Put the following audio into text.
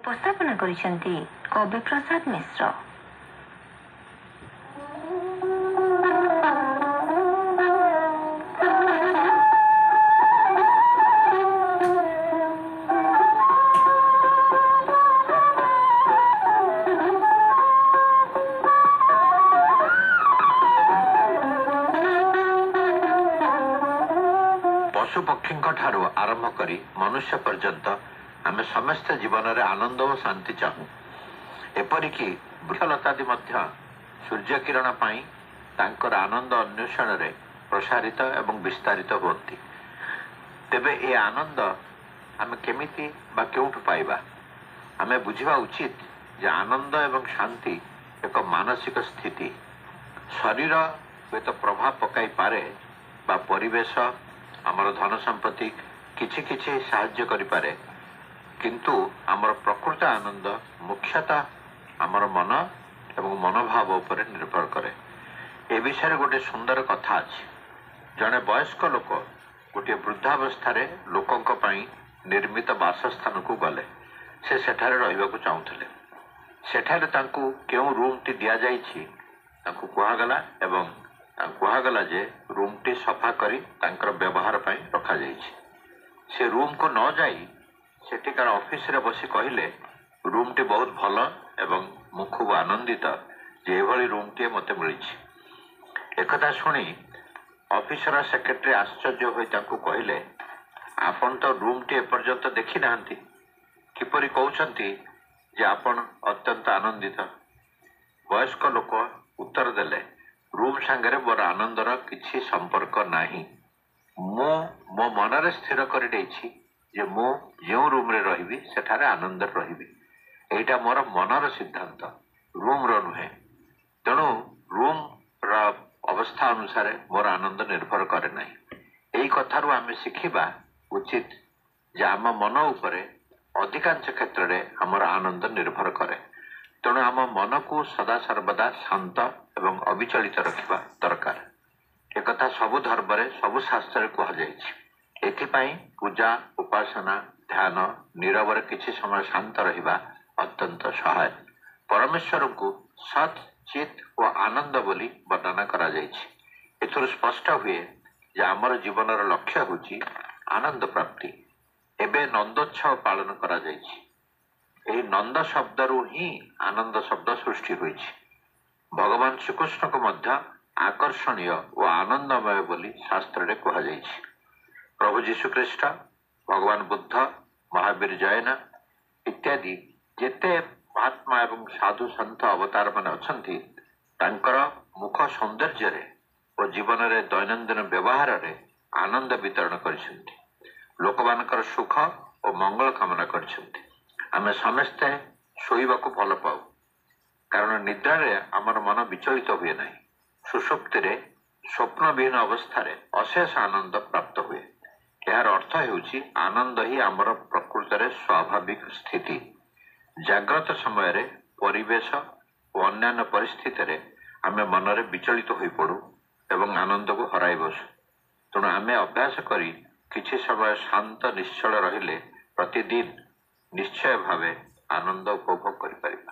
ଉପସ୍ଥାପନା କରିଛନ୍ତି କବି ପ୍ରସାଦ ମିଶ୍ର। ପଶୁପକ୍ଷୀଙ୍କ ଠାରୁ ଆରମ୍ଭ କରି ମନୁଷ୍ୟ ପର୍ଯ୍ୟନ୍ତ ଆମେ ସମସ୍ତେ ଜୀବନରେ ଆନନ୍ଦ ଓ ଶାନ୍ତି ଚାହୁଁ। ଏପରିକି ବୃକ୍ଷଲତାଦି ମଧ୍ୟ ସୂର୍ଯ୍ୟ କିରଣ ପାଇଁ ତାଙ୍କର ଆନନ୍ଦ ଅନ୍ୱେଷଣରେ ପ୍ରସାରିତ ଏବଂ ବିସ୍ତାରିତ ହୁଅନ୍ତି। ତେବେ ଏ ଆନନ୍ଦ ଆମେ କେମିତି ବା କେଉଁଠୁ ପାଇବା? ଆମେ ବୁଝିବା ଉଚିତ ଯେ ଆନନ୍ଦ ଏବଂ ଶାନ୍ତି ଏକ ମାନସିକ ସ୍ଥିତି। ଶରୀର ହୁଏତ ପ୍ରଭାବ ପକାଇପାରେ ବା ପରିବେଶ, ଆମର ଧନ ସମ୍ପତ୍ତି କିଛି କିଛି ସାହାଯ୍ୟ କରିପାରେ, କିନ୍ତୁ ଆମର ପ୍ରକୃତ ଆନନ୍ଦ ମୁଖ୍ୟତଃ ଆମର ମନ ଏବଂ ମନୋଭାବ ଉପରେ ନିର୍ଭର କରେ। ଏ ବିଷୟରେ ଗୋଟିଏ ସୁନ୍ଦର କଥା ଅଛି। ଜଣେ ବୟସ୍କ ଲୋକ ଗୋଟିଏ ବୃଦ୍ଧାବସ୍ଥାରେ ଲୋକଙ୍କ ପାଇଁ ନିର୍ମିତ ବାସସ୍ଥାନକୁ ଗଲେ। ସେ ସେଠାରେ ରହିବାକୁ ଚାହୁଁଥିଲେ। ସେଠାରେ ତାଙ୍କୁ କେଉଁ ରୁମ୍ଟି ଦିଆଯାଇଛି ତାଙ୍କୁ କୁହାଗଲା ଏବଂ ତାଙ୍କୁ କୁହାଗଲା ଯେ ରୁମ୍ଟି ସଫା କରି ତାଙ୍କର ବ୍ୟବହାର ପାଇଁ ରଖାଯାଇଛି। ସେ ରୁମ୍କୁ ନ ଯାଇ ସେଠିକାର ଅଫିସରେ ବସି କହିଲେ, ରୁମ୍ଟି ବହୁତ ଭଲ ଏବଂ ମୁଁ ଖୁବ୍ ଆନନ୍ଦିତ ଯେ ଏଭଳି ରୁମ୍ଟିଏ ମୋତେ ମିଳିଛି। ଏକଥା ଶୁଣି ଅଫିସର ସେକ୍ରେଟାରୀ ଆଶ୍ଚର୍ଯ୍ୟ ହୋଇ ତାଙ୍କୁ କହିଲେ, ଆପଣ ତ ରୁମ୍ଟି ଏପର୍ଯ୍ୟନ୍ତ ଦେଖିନାହାନ୍ତି, କିପରି କହୁଛନ୍ତି ଯେ ଆପଣ ଅତ୍ୟନ୍ତ ଆନନ୍ଦିତ? ବୟସ୍କ ଲୋକ ଉତ୍ତର ଦେଲେ, ରୁମ୍ ସାଙ୍ଗରେ ମୋର ଆନନ୍ଦର କିଛି ସମ୍ପର୍କ ନାହିଁ। ମୁଁ ମୋ ମନରେ ସ୍ଥିର କରିନେଇଛି ଯେ ମୁଁ ଯେଉଁ ରୁମ୍ରେ ରହିବି ସେଠାରେ ଆନନ୍ଦରେ ରହିବି। ଏଇଟା ମୋର ମନର ସିଦ୍ଧାନ୍ତ, ରୁମ୍ର ନୁହେଁ। ତେଣୁ ରୁମ୍ର ଅବସ୍ଥା ଅନୁସାରେ ମୋର ଆନନ୍ଦ ନିର୍ଭର କରେ ନାହିଁ। ଏଇ କଥାରୁ ଆମେ ଶିଖିବା ଉଚିତ ଯେ ଆମ ମନ ଉପରେ ଅଧିକାଂଶ କ୍ଷେତ୍ରରେ ଆମର ଆନନ୍ଦ ନିର୍ଭର କରେ। ତେଣୁ ଆମ ମନକୁ ସଦାସର୍ବଦା ଶାନ୍ତ ଏବଂ ଅବିଚଳିତ ରଖିବା ଦରକାର। ଏକଥା ସବୁ ଧର୍ମରେ ସବୁ ଶାସ୍ତ୍ରରେ କୁହାଯାଇଛି। ଏଥିପାଇଁ ପୂଜା, ଉପାସନା, ଧ୍ୟାନ, ନୀରବରେ କିଛି ସମୟ ଶାନ୍ତ ରହିବା ଅତ୍ୟନ୍ତ ସହାୟକ। ପରମେଶ୍ୱରଙ୍କୁ ସତ୍, ଚିତ୍ ଓ ଆନନ୍ଦ ବୋଲି ବର୍ଣ୍ଣନା କରାଯାଇଛି। ଏଥିରୁ ସ୍ପଷ୍ଟ ହୁଏ ଯେ ଆମର ଜୀବନର ଲକ୍ଷ୍ୟ ହେଉଛି ଆନନ୍ଦ ପ୍ରାପ୍ତି। ଏବେ ନନ୍ଦୋତ୍ସବ ପାଳନ କରାଯାଇଛି। ଏହି ନନ୍ଦ ଶବ୍ଦରୁ ହିଁ ଆନନ୍ଦ ଶବ୍ଦ ସୃଷ୍ଟି ହୋଇଛି। ଭଗବାନ ଶ୍ରୀକୃଷ୍ଣଙ୍କୁ ମଧ୍ୟ ଆକର୍ଷଣୀୟ ଓ ଆନନ୍ଦମୟ ବୋଲି ଶାସ୍ତ୍ରରେ କୁହାଯାଇଛି। ପ୍ରଭୁ ଯୀଶୁଖ୍ରୀଷ୍ଟ, ଭଗବାନ ବୁଦ୍ଧ, ମହାବୀର ଜୈନ ଇତ୍ୟାଦି ଯେତେ ମହାତ୍ମା ଏବଂ ସାଧୁ ସନ୍ଥ ଅବତାରମାନେ ଅଛନ୍ତି, ତାଙ୍କର ମୁଖ ସୌନ୍ଦର୍ଯ୍ୟରେ ଓ ଜୀବନରେ ଦୈନନ୍ଦିନ ବ୍ୟବହାରରେ ଆନନ୍ଦ ବିତରଣ କରିଛନ୍ତି। ଲୋକମାନଙ୍କର ସୁଖ ଓ ମଙ୍ଗଳ କାମନା କରିଛନ୍ତି। ଆମେ ସମସ୍ତେ ଶୋଇବାକୁ ଭଲ ପାଉ, କାରଣ ନିଦ୍ରାରେ ଆମର ମନ ବିଚଳିତ ହୁଏ ନାହିଁ। ସୁଷୁପ୍ତିରେ ସ୍ୱପ୍ନବିହୀନ ଅବସ୍ଥାରେ ଅଶେଷ ଆନନ୍ଦ ପ୍ରାପ୍ତ ହୁଏ। ଏହାର ଅର୍ଥ ହେଉଛି ଆନନ୍ଦ ହିଁ ଆମର ପ୍ରକୃତରେ ସ୍ୱାଭାବିକ ସ୍ଥିତି। ଜାଗ୍ରତ ସମୟରେ ପରିବେଶ ଓ ଅନ୍ୟାନ୍ୟ ପରିସ୍ଥିତିରେ ଆମେ ମନରେ ବିଚଳିତ ହୋଇପଡ଼ୁ ଏବଂ ଆନନ୍ଦକୁ ହରାଇ ବସୁ। ତେଣୁ ଆମେ ଅଭ୍ୟାସ କରି କିଛି ସମୟ ଶାନ୍ତ ନିଶ୍ଚଳ ରହିଲେ ପ୍ରତିଦିନ ନିଶ୍ଚୟ ଭାବେ ଆନନ୍ଦ ଉପଭୋଗ କରିପାରିବା।